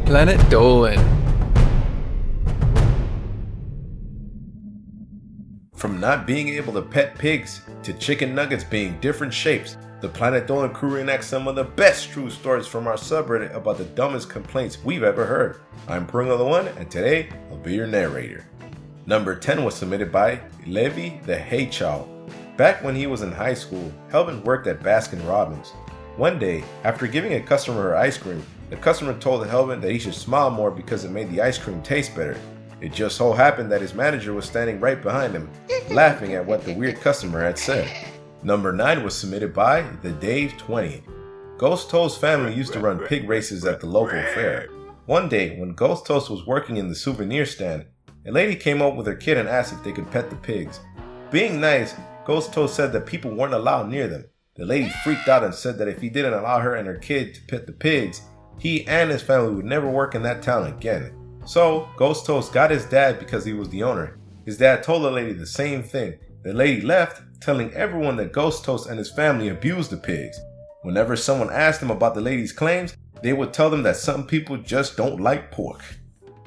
Planet Dolan. From not being able to pet pigs to chicken nuggets being different shapes, the Planet Dolan crew reenacts some of the best true stories from our subreddit about the dumbest complaints we've ever heard. I'm Pringle the One, and today I'll be your narrator. Number 10 was submitted by Levi the Hey Chow. Back when he was in high school, Helvin worked at Baskin Robbins. One day, after giving a customer her ice cream, the customer told Helvin that he should smile more because it made the ice cream taste better. It just so happened that his manager was standing right behind him, laughing at what the weird customer had said. Number 9 was submitted by the Dave20. Ghost Toast's family used to run pig races at the local fair. One day, when Ghost Toast was working in the souvenir stand, a lady came up with her kid and asked if they could pet the pigs. Being nice, Ghost Toast said that people weren't allowed near them. The lady freaked out and said that if he didn't allow her and her kid to pet the pigs, he and his family would never work in that town again. So, Ghost Toast got his dad because he was the owner. His dad told the lady the same thing. The lady left, telling everyone that Ghost Toast and his family abused the pigs. Whenever someone asked them about the lady's claims, they would tell them that some people just don't like pork.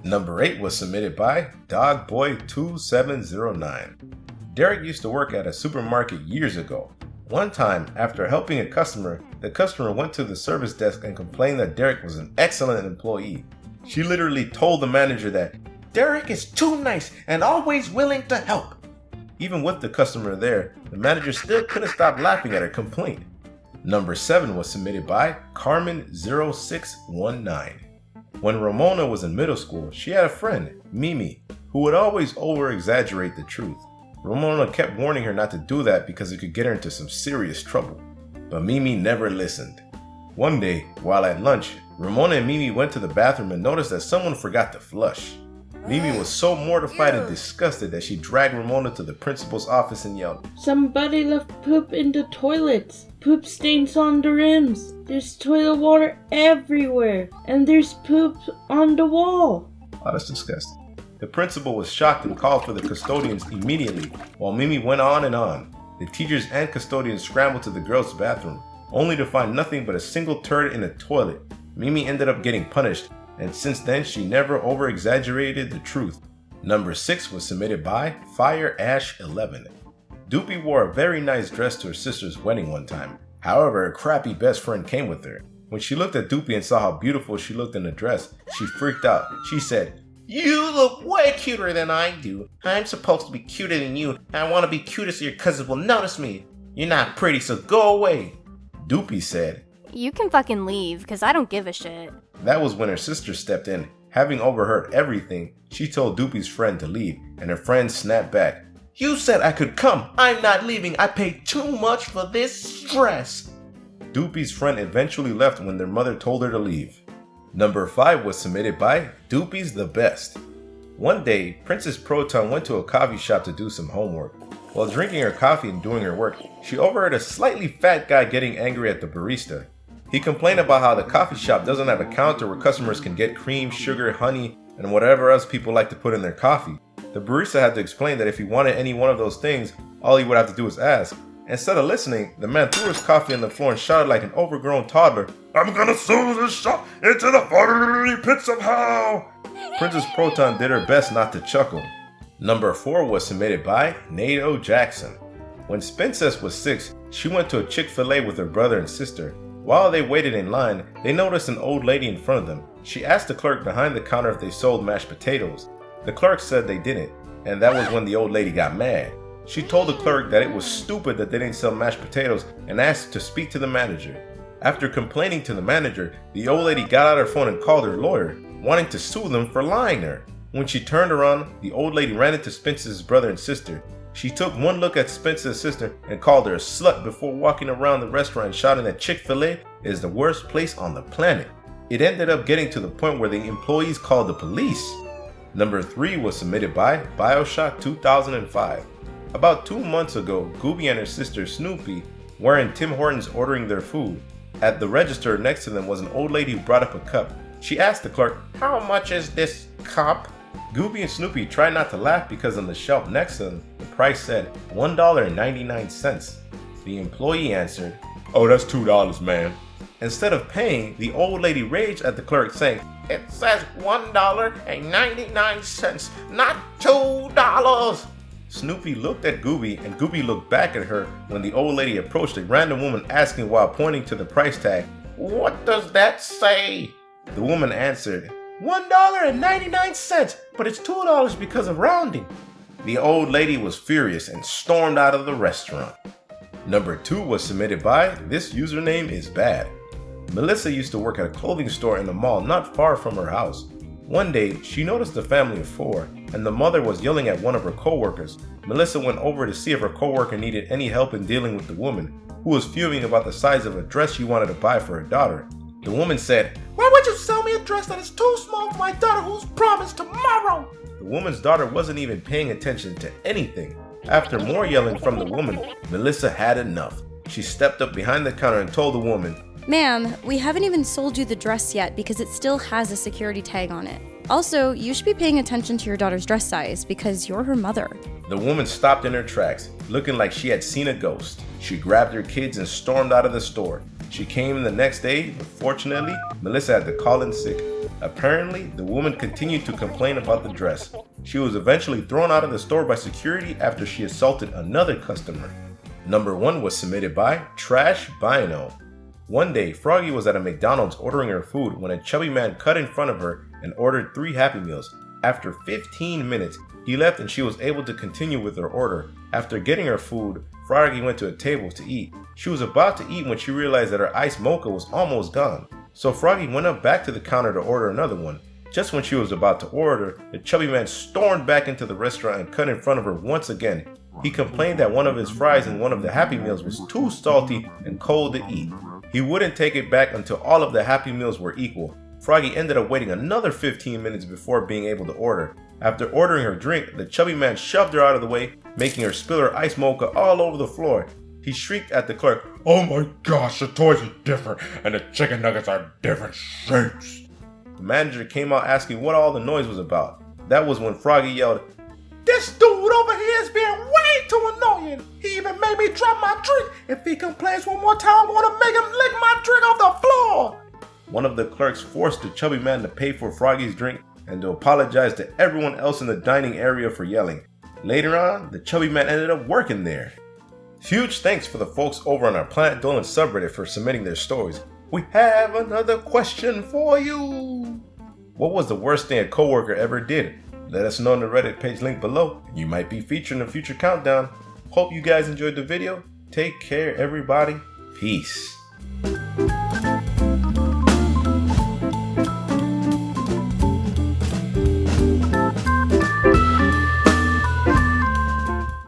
Number 8 was submitted by Dogboy2709. Derek used to work at a supermarket years ago. One time, after helping a customer, the customer went to the service desk and complained that Derek was an excellent employee. She literally told the manager that Derek is too nice and always willing to help. Even with the customer there, the manager still couldn't stop laughing at her complaint. Number 7 was submitted by Carmen0619. When Ramona was in middle school, she had a friend, Mimi, who would always over-exaggerate the truth. Ramona kept warning her not to do that because it could get her into some serious trouble. But Mimi never listened. One day, while at lunch, Ramona and Mimi went to the bathroom and noticed that someone forgot to flush. Mimi was so mortified and disgusted that she dragged Ramona to the principal's office and yelled, "Somebody left poop in the toilets. Poop stains on the rims. There's toilet water everywhere. And there's poop on the wall." Oh, that's disgusting. The principal was shocked and called for the custodians immediately, while Mimi went on and on. The teachers and custodians scrambled to the girls' bathroom, only to find nothing but a single turd in a toilet. Mimi ended up getting punished, and since then she never over-exaggerated the truth. Number 6 was submitted by FireAsh11. Doopie wore a very nice dress to her sister's wedding one time. However, her crappy best friend came with her. When she looked at Doopie and saw how beautiful she looked in the dress, she freaked out. She said, "You look way cuter than I do. I'm supposed to be cuter than you. I want to be cuter so your cousins will notice me. You're not pretty, so go away." Doopie said, "You can fucking leave, cause I don't give a shit." That was when her sister stepped in. Having overheard everything, she told Doopie's friend to leave, and her friend snapped back, "You said I could come. I'm not leaving. I paid too much for this stress." Doopie's friend eventually left when their mother told her to leave. Number 5 was submitted by DoopiesDaBest. One day, Princess Proton went to a coffee shop to do some homework. While drinking her coffee and doing her work, she overheard a slightly fat guy getting angry at the barista. He complained about how the coffee shop doesn't have a counter where customers can get cream, sugar, honey, and whatever else people like to put in their coffee. The barista had to explain that if he wanted any one of those things, all he would have to do was ask. Instead of listening, the man threw his coffee on the floor and shouted like an overgrown toddler, "I'm gonna throw this shop into the fiery pit somehow!" Princess Proton did her best not to chuckle. Number 4 was submitted by Nato Jackson. When Spincess was 6, she went to a Chik-Fil-A with her brother and sister. While they waited in line, they noticed an old lady in front of them. She asked the clerk behind the counter if they sold mashed potatoes. The clerk said they didn't, and that was when the old lady got mad. She told the clerk that it was stupid that they didn't sell mashed potatoes and asked to speak to the manager. After complaining to the manager, the old lady got out her phone and called her lawyer, wanting to sue them for lying to her. When she turned around, the old lady ran into Spence's brother and sister. She took one look at Spence's sister and called her a slut before walking around the restaurant shouting that Chik-Fil-A is the worst place on the planet. It ended up getting to the point where the employees called the police. Number 3 was submitted by Bioshock 2005. About 2 months ago, Gooby and her sister Snoopy were in Tim Hortons ordering their food. At the register next to them was an old lady who brought up a cup. She asked the clerk, "How much is this cup?" Gooby and Snoopy tried not to laugh because on the shelf next to them, the price said $1.99. The employee answered, "Oh, that's $2, ma'am." Instead of paying, the old lady raged at the clerk saying, It says $1.99, not $2. Snoopy looked at Gooby and Gooby looked back at her when the old lady approached a random woman asking while pointing to the price tag, "What does that say?" The woman answered, $1.99, but it's $2 because of rounding. The old lady was furious and stormed out of the restaurant. Number 2 was submitted by This Username Is Bad. Melissa used to work at a clothing store in a mall not far from her house. One day, she noticed a family of 4, and the mother was yelling at one of her coworkers. Melissa went over to see if her coworker needed any help in dealing with the woman, who was fuming about the size of a dress she wanted to buy for her daughter. The woman said, "Why would you sell me a dress that is too small for my daughter who's promised tomorrow?" The woman's daughter wasn't even paying attention to anything. After more yelling from the woman, Melissa had enough. She stepped up behind the counter and told the woman, "Ma'am, we haven't even sold you the dress yet because it still has a security tag on it. Also, you should be paying attention to your daughter's dress size because you're her mother." The woman stopped in her tracks, looking like she had seen a ghost. She grabbed her kids and stormed out of the store. She came the next day, but fortunately, Melissa had to call in sick. Apparently, the woman continued to complain about the dress. She was eventually thrown out of the store by security after she assaulted another customer. Number 1 was submitted by Trash Bino. One day, Froggy was at a McDonald's ordering her food when a chubby man cut in front of her and ordered 3 Happy Meals. After 15 minutes, he left and she was able to continue with her order. After getting her food, Froggy went to a table to eat. She was about to eat when she realized that her iced mocha was almost gone. So Froggy went up back to the counter to order another one. Just when she was about to order, the chubby man stormed back into the restaurant and cut in front of her once again. He complained that one of his fries in one of the Happy Meals was too salty and cold to eat. He wouldn't take it back until all of the Happy Meals were equal. Froggy ended up waiting another 15 minutes before being able to order. After ordering her drink, the chubby man shoved her out of the way, making her spill her iced mocha all over the floor. He shrieked at the clerk, "Oh my gosh, the toys are different and the chicken nuggets are different shapes." The manager came out asking what all the noise was about. That was when Froggy yelled, "This dude over here is being way too annoying. He even made me drop my drink. If he complains one more time, I'm gonna make him lick my drink off the floor." One of the clerks forced the chubby man to pay for Froggy's drink and to apologize to everyone else in the dining area for yelling. Later on, the chubby man ended up working there. Huge thanks for the folks over on our Planet Dolan subreddit for submitting their stories. We have another question for you. What was the worst thing a coworker ever did? Let us know in the Reddit page link below, and you might be featured in a future countdown. Hope you guys enjoyed the video. Take care, everybody. Peace.